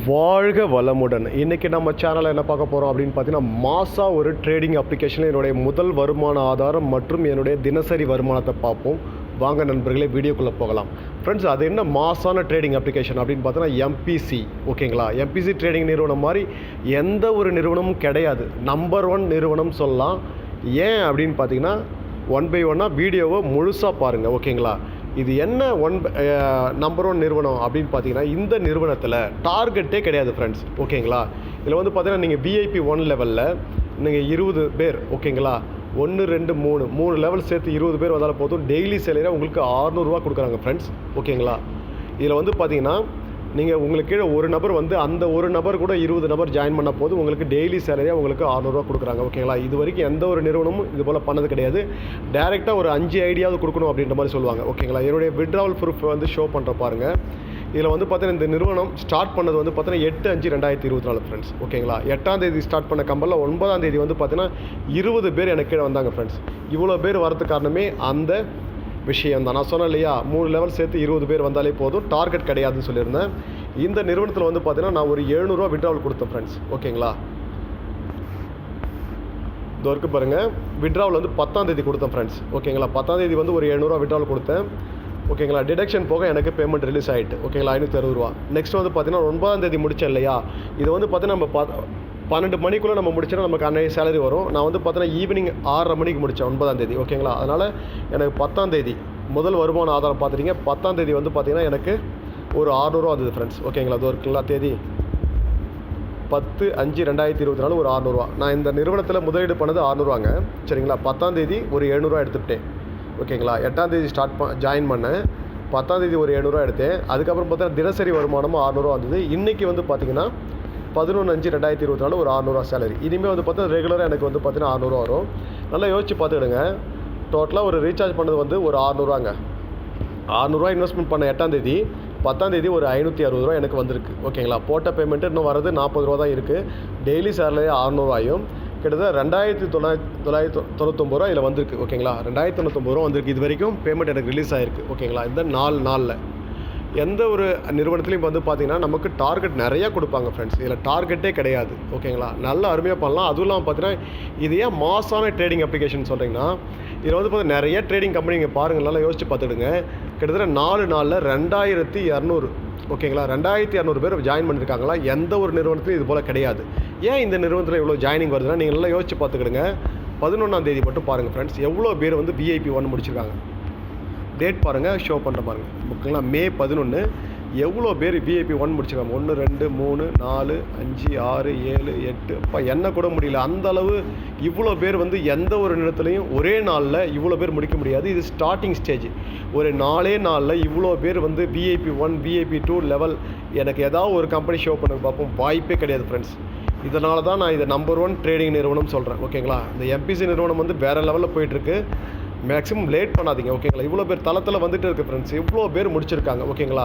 வாழ்க வளமுடன். இன்றைக்கி நம்ம சேனலில் என்ன பார்க்க போகிறோம் அப்படின்னு பார்த்தீங்கன்னா, மாதம் ஒரு ட்ரேடிங் அப்ளிகேஷனில் என்னுடைய முதல் வருமான ஆதாரம் மற்றும் என்னுடைய தினசரி வருமானத்தை பார்ப்போம். வாங்க நண்பர்களே, வீடியோக்குள்ளே போகலாம். ஃப்ரெண்ட்ஸ், அது என்ன மாசான ட்ரேடிங் அப்ளிகேஷன் அப்படின்னு பார்த்தோன்னா எம்பிசி. ஓகேங்களா? எம்பிசி ட்ரேடிங் நிறுவனம் மாதிரி எந்த ஒரு நிறுவனமும் கிடையாது. நம்பர் 1 நிறுவனம் சொல்லலாம். ஏன் அப்படின்னு பார்த்தீங்கன்னா, 1 by 1 வீடியோவை முழுசாக பாருங்கள். ஓகேங்களா? இது என்ன நம்பர் 1 நிறுவனம் அப்படின்னு பார்த்தீங்கன்னா, இந்த நிறுவனத்தில் டார்கெட்டே கிடையாது ஃப்ரெண்ட்ஸ். ஓகேங்களா? இதில் வந்து பார்த்தீங்கன்னா, நீங்கள் VIP 1 லெவலில் நீங்கள் 20 பேர், ஓகேங்களா, 1 2 3 லெவல் சேர்த்து 20 பேர் வந்தாலும் போதும். டெய்லி சேலரியாக உங்களுக்கு 600 ரூபா கொடுக்குறாங்க ஃப்ரெண்ட்ஸ். ஓகேங்களா? இதில் வந்து பார்த்தீங்கன்னா, நீங்கள் உங்களுக்கு கீழே ஒரு நபர் வந்து அந்த ஒரு நபர் கூட 20 நபர் ஜாயின் பண்ண போது உங்களுக்கு டெய்லி சேலரியாக உங்களுக்கு 600 ரூபா கொடுக்குறாங்க. ஓகேங்களா? இது வரைக்கும் எந்த ஒரு நிறுவனமும் இது போல் பண்ணது கிடையாது. டேரெக்டாக ஒரு 5 ஐடியாவது கொடுக்கணும் அப்படின்ற மாதிரி சொல்லுவாங்க. ஓகேங்களா? என்னுடைய விட்ராவல் ப்ரூஃப் வந்து ஷோ பண்ணுற பாருங்கள். இதில் வந்து பார்த்தீங்கன்னா, இந்த நிறுவனம் ஸ்டார்ட் பண்ணது வந்து பார்த்தீங்கன்னா 8/5/2024 ஃப்ரெண்ட்ஸ். ஓகேங்களா? 8ஆம் தேதி ஸ்டார்ட் பண்ண கம்பெனியில் 9ஆம் தேதி வந்து பார்த்தீங்கன்னா 20 பேர் எனக்கு கீழே வந்தாங்க ஃப்ரெண்ட்ஸ். இவ்வளோ பேர் வரதுக்கு காரணமே அந்த விஷயம் தான். நான் சொன்னேன் இல்லையா, 3 லெவல் சேர்த்து 20 பேர் வந்தாலே போதும், டார்கெட் கிடையாதுன்னு சொல்லியிருந்தேன். இந்த நிறுவனத்தில் வந்து பார்த்தீங்கன்னா நான் ஒரு 700 ரூபா விட்ராவல் கொடுத்தேன் ஃப்ரெண்ட்ஸ். ஓகேங்களா? இது வரைக்கும் பாருங்கள், விட்ராவல் வந்து 10ஆம் தேதி கொடுத்தேன் ஃப்ரெண்ட்ஸ். ஓகேங்களா? 10ஆம் தேதி வந்து ஒரு 700 ரூபா விட்ராவல் கொடுத்தேன். ஓகேங்களா? டிடக்ஷன் போக எனக்கு பேமெண்ட் ரிலீஸ் ஆகிட்டு. ஓகேங்களா? 560 ரூபா. நெக்ஸ்ட் வந்து பார்த்தீங்கன்னா 9ஆம் தேதி முடித்தேன் இல்லையா, இது வந்து பார்த்தீங்கன்னா நம்ம 12 மணிக்குள்ளே நம்ம முடிச்சோன்னா நமக்கு அன்றைய சேலரி வரும். நான் வந்து பார்த்தீங்கன்னா ஈவினிங் 6:30 மணிக்கு முடித்தேன் 9ஆம் தேதி. ஓகேங்களா? அதனால் எனக்கு 10ஆம் தேதி முதல் வருமான ஆதாரம் பார்த்துட்டீங்க. 10ஆம் தேதி வந்து பார்த்தீங்கன்னா எனக்கு ஒரு 600 ரூபா வந்தது ஃப்ரெண்ட்ஸ். ஓகேங்களா? அது இருக்குங்களா தேதி 10/5/2024 ஒரு 600 ரூபா. நான் இந்த நிறுவனத்தில் முதலீடு பண்ணது 600 ரூபாங்க. சரிங்களா? 10ஆம் தேதி ஒரு 700 ரூபா எடுத்துக்கிட்டேன். ஓகேங்களா? 8ஆம் தேதி ஜாயின் பண்ணேன். 10ஆம் தேதி ஒரு 700 ரூபா எடுத்தேன். அதுக்கப்புறம் பார்த்தீங்கன்னா தினசரி வருமானமும் 600 ரூபா வந்தது. இன்றைக்கி வந்து பார்த்தீங்கன்னா 11/5/2024 ஒரு 600 ரூபா சேலரி. இனிமேல் வந்து பார்த்தீங்கன்னா ரெகுலராக எனக்கு வந்து பார்த்தீங்கன்னா 600 ரூபா வரும். நல்லா யோசிச்சு பார்த்துக்கிடுங்க. டோட்டலாக ஒரு ரீசார்ஜ் பண்ணது வந்து ஒரு 600 ரூபாங்க. 600 ரூபா இன்வெஸ்ட்மெண்ட் பண்ண 8ஆம் தேதி, 10ஆம் தேதி ஒரு 560 ரூபா எனக்கு வந்திருக்கு. ஓகேங்களா? போட்ட பேமெண்ட்டு இன்னும் வரது 40 ரூபா தான் இருக்குது. டெய்லி சேலரி 600 ரூபாயும் கிட்டத்தட்ட 2999 ரூபா இதில் வந்திருக்கு. ஓகேங்களா? 2099 ரூபா வந்திருக்கு. இது வரைக்கும் பேமெண்ட் எனக்கு ரிலீஸ் ஆகிருக்கு. ஓகேங்களா? இந்த 4 நாளில் எந்த ஒரு நிறுவனத்துலையும் வந்து பார்த்தீங்கன்னா நமக்கு டார்கெட் நிறையா கொடுப்பாங்க ஃப்ரெண்ட்ஸ். இதில் டார்கெட்டே கிடையாது. ஓகேங்களா? நல்லா அருமையாக பண்ணலாம். அதுவும் இல்லாமல் பார்த்தீங்கன்னா, இது ஏன் மாசான ட்ரேடிங் அப்ளிகேஷன் சொல்கிறீங்கன்னா, இதில் வந்து பார்த்தீங்கன்னா நிறைய ட்ரேடிங் கம்பெனி நீங்கள் பாருங்கள், நல்லா யோசிச்சு பார்த்துடுங்க. கிட்டத்தட்ட 4 நாளில் 2200, ஓகேங்களா, 2200 பேர் ஜாயின் பண்ணியிருக்காங்களா. எந்த ஒரு நிறுவனத்துலையும் இது போல் கிடையாது. ஏன் இந்த நிறுவனத்தில் இவ்வளோ ஜாயினிங் வருதுன்னா, நீங்கள் நல்லா யோசிச்சு பார்த்துக்கிடுங்க. 11ஆம் தேதி மட்டும் பாருங்கள் ஃப்ரெண்ட்ஸ், எவ்வளோ பேர் வந்து VIP 1 முடிச்சிருக்காங்க. டேட் பாருங்கள், ஷோ பண்ணுற பாருங்கள். ஓகேங்களா? மே 11 எவ்வளோ பேர் VIP 1 முடிச்சிருக்காங்க. 1 2 3 4 5 6 7 8 அப்பா என்ன கூட முடியல. அந்த அளவு இவ்வளோ பேர் வந்து எந்த ஒரு நிலத்துலையும் ஒரே நாளில் இவ்வளோ பேர் முடிக்க முடியாது. இது ஸ்டார்டிங் ஸ்டேஜ். ஒரு 4 நாளில் இவ்வளோ பேர் வந்து VIP 1 VIP 2 லெவல் எனக்கு ஏதாவது ஒரு கம்பெனி ஷோ பண்ண பார்ப்போம். வாய்ப்பே கிடையாது ஃப்ரெண்ட்ஸ். இதனால தான் நான் இதை நம்பர் 1 ட்ரேடிங் நிறுவனம் சொல்கிறேன். ஓகேங்களா? இந்த MPC நிறுவனம் வந்து வேறு லெவலில் போயிட்டுருக்கு. மேக்ஸிமம் லேட் பண்ணாதீங்க. ஓகேங்களா? இவ்வளோ பேர் தளத்தில் வந்துட்டு இருக்குது ஃப்ரெண்ட்ஸ். இவ்வளோ பேர் முடிச்சிருக்காங்க. ஓகேங்களா?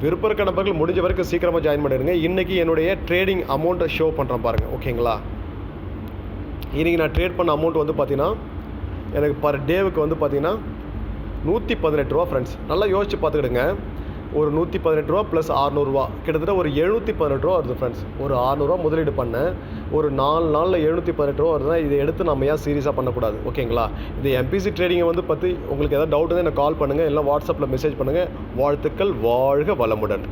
விருப்ப இருக்க நபர்கள் முடிஞ்ச வரைக்கும் சீக்கிரமாக ஜாயின் பண்ணிடுங்க. இன்றைக்கி என்னுடைய ட்ரேடிங் அமௌண்ட்டை ஷோ பண்ணுறேன் பாருங்கள். ஓகேங்களா? இன்றைக்கி நான் ட்ரேட் பண்ண அமௌண்ட் வந்து பார்த்தீங்கன்னா எனக்கு பர் டேவுக்கு வந்து பார்த்தீங்கன்னா 118 ரூபா ஃப்ரெண்ட்ஸ். நல்லா யோசிச்சு பார்த்துக்கிடுங்க. ஒரு 118 ரூபா ப்ளஸ் 600 ரூபா கிட்டத்தட்ட ஒரு 718 ரூபா வருது ஃப்ரெண்ட்ஸ். ஒரு 600 ரூபா முதலீடு பண்ணேன். ஒரு 4 நாளில் 718 ரூபா வருதுன்னா இதை எடுத்து நம்ம ஏன் சீரியஸாக பண்ணக்கூடாது? ஓகேங்களா? இது MPC ட்ரேடிங்கை வந்து பற்றி உங்களுக்கு ஏதாவது டவுட் இருந்தால் எனக்கு கால் பண்ணுங்கள், இல்லை வாட்ஸ்அப்பில் மெசேஜ் பண்ணுங்கள். வாழ்த்துக்கள். வாழ்க வளமுடன்.